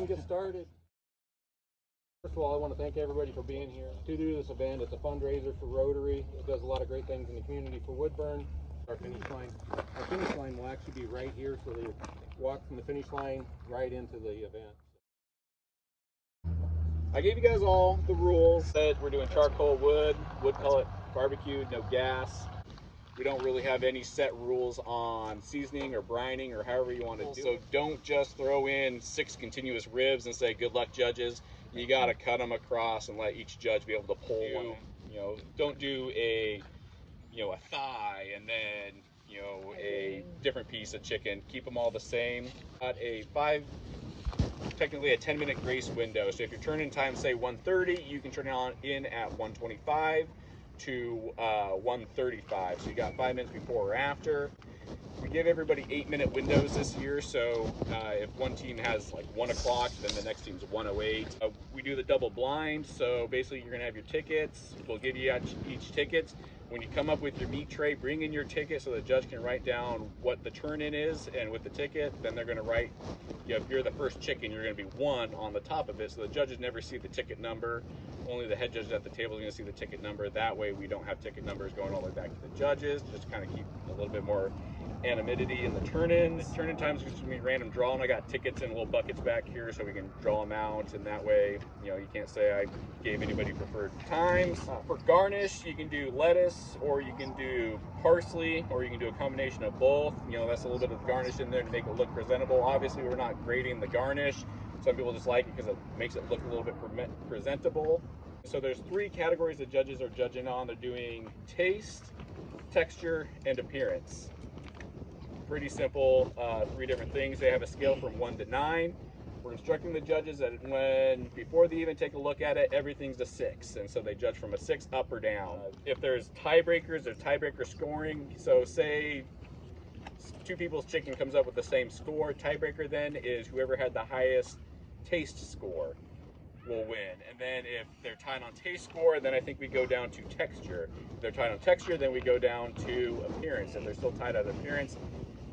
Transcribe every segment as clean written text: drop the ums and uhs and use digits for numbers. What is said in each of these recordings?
get started. First of all, I want to thank everybody for being here to do this event. It's a fundraiser for Rotary. It does a lot of great things in the community for Woodburn. Our finish line will actually be right here, so they walk from the finish line right into the event. I gave you guys all the rules. That we're doing charcoal, wood pellet, barbecued, no gas. We don't really have any set rules on seasoning or brining or however you want to do it. So don't just throw in 6 continuous ribs and say, good luck, judges. You got to cut them across and let each judge be able to pull one. You know, don't do a thigh and then, a different piece of chicken. Keep them all the same. Got technically a 10-minute grace window. So if your turn in time, say 1:30, you can turn it in at 1:25 to 1:35. So you got 5 minutes before or after. We give everybody 8-minute windows this year, so if one team has like 1 o'clock, then the next team's 1:08. We do the double blind, so basically you're gonna have your tickets. We'll give you each ticket. When you come up with your meat tray, bring in your ticket so the judge can write down what the turn-in is, and with the ticket, then they're gonna write, if you're the first chicken, you're gonna be 1 on the top of it, so the judges never see the ticket number. Only the head judge at the table is gonna see the ticket number. That way we don't have ticket numbers going all the way back to the judges, just kind of keep a little bit more anonymity in the turn-ins. Turn-in times are just gonna be random draw, and I got tickets in little buckets back here so we can draw them out, and that way, you can't say I gave anybody preferred times. For garnish, you can do lettuce, or you can do parsley, or you can do a combination of both. That's a little bit of garnish in there to make it look presentable. Obviously, we're not grading the garnish. Some people just like it because it makes it look a little bit presentable. So there's 3 categories that judges are judging on. They're doing taste, texture, and appearance. Pretty simple, 3 different things. They have a scale from 1 to 9. We're instructing the judges that before they even take a look at it, everything's a 6. And so they judge from a 6 up or down. If there's tiebreakers, there's tiebreaker scoring. So say 2 people's chicken comes up with the same score. Tiebreaker then is whoever had the highest taste score will win. And then if they're tied on taste score, then I think we go down to texture. If they're tied on texture, then we go down to appearance. If they're still tied on appearance,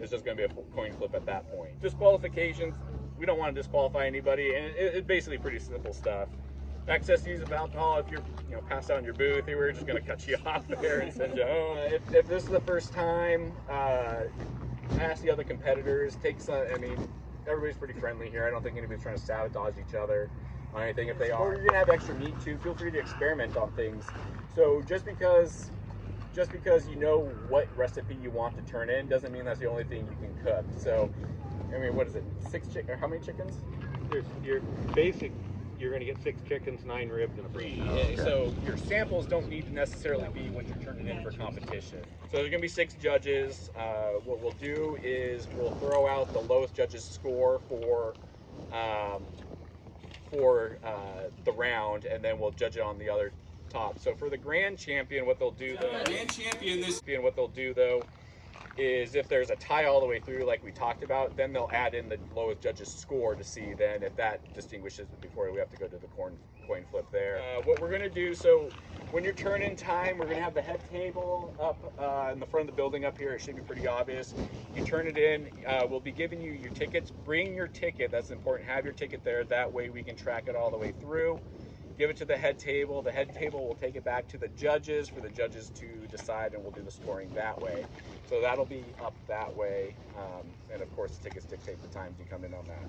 it's just going to be a coin flip at that point. Disqualifications, we don't want to disqualify anybody, and it's basically pretty simple stuff. Excess use of alcohol, if you're passed out in your booth, we're just going to cut you off there and send you home. If this is the first time, ask the other competitors. Everybody's pretty friendly here. I don't think anybody's trying to sabotage each other on anything. If they are, you're gonna have extra meat too. Feel free to experiment on things. So just because you know what recipe you want to turn in doesn't mean that's the only thing you can cook. So, what is it? 6 chicken? Or how many chickens? You're going to get 6 chickens, 9 ribs, and a burger. Okay. So your samples don't need to necessarily be what you're turning in for competition. So there's going to be 6 judges. What we'll do is we'll throw out the lowest judge's score for the round, and then we'll judge it on the other top. So for the grand champion, what they'll do though is if there's a tie all the way through, like we talked about, then they'll add in the lowest judge's score to see then if that distinguishes it before we have to go to the coin flip there. What we're gonna do, so when you're turn-in time, we're gonna have the head table up in the front of the building up here. It should be pretty obvious. You turn it in, we'll be giving you your tickets. Bring your ticket, that's important. Have your ticket there, that way we can track it all the way through. Give it to the head table. The head table will take it back to the judges for the judges to decide, and we'll do the scoring that way. So that'll be up that way. And of course, the tickets dictate the times you come in on that.